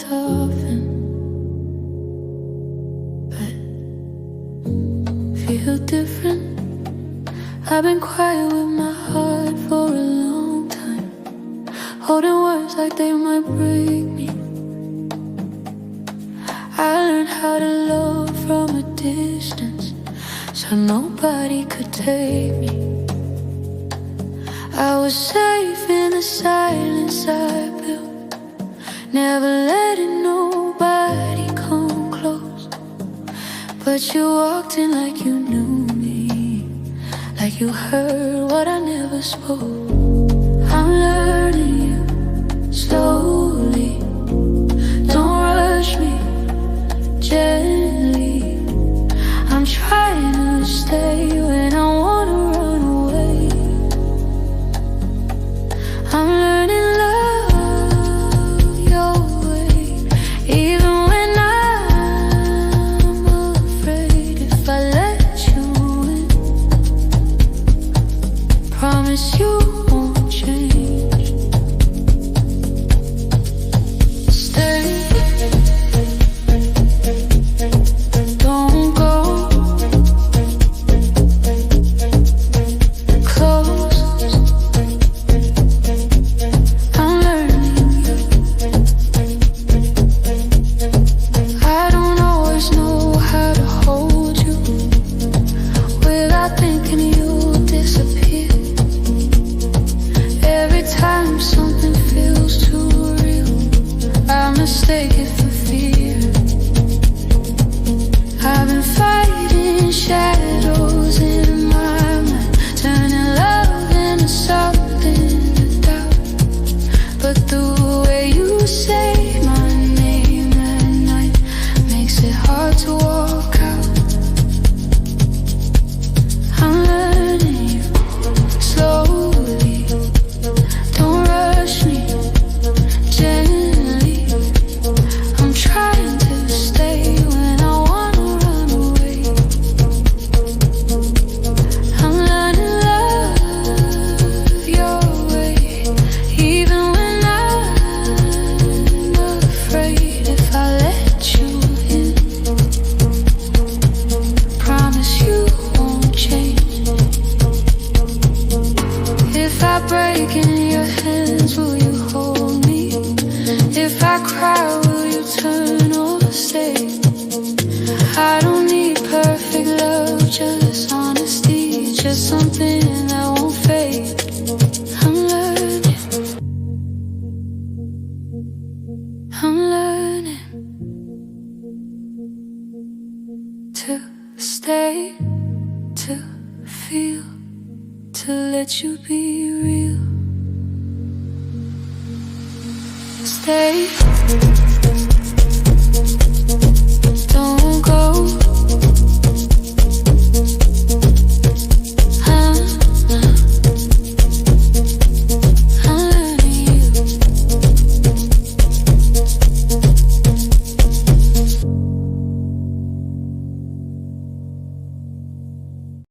soften, but feel different. I've been quiet with my heart for a long time, holding words like they might break me. I learned how to love from a distance, so nobody could take me. I was safe in the silence I built, never letting nobody come close. But you walked in like you knew me, like you heard what I never spoke. I'm learning you slowly, don't rush me, gently. I'm trying to stay when I wanna run away. I'm learning love your way, even when I'm afraid. If I let you in, promise you won't change. Stay, don't go. Close, I'm learning you. I don't always know how to hold you without thinking you'll disappear. Every time something feels too real, I mistake it for fear. I've been fighting shadows in my mind, turning love into something to doubt. But the way you say my name at night makes it hard to walk out. I'm learning you slowly, don't rush me, gently. I'm trying to stay when I wanna run away. I'm learning love your way, even when I'm afraid. If I let you in, promise you won't change. If I break in your hands, will you hold me? If I cry, will you turn or stay? I don't need perfect love, just honesty, just something that won't fade. I'm learning to stay, to feel, to let you be real. Stay,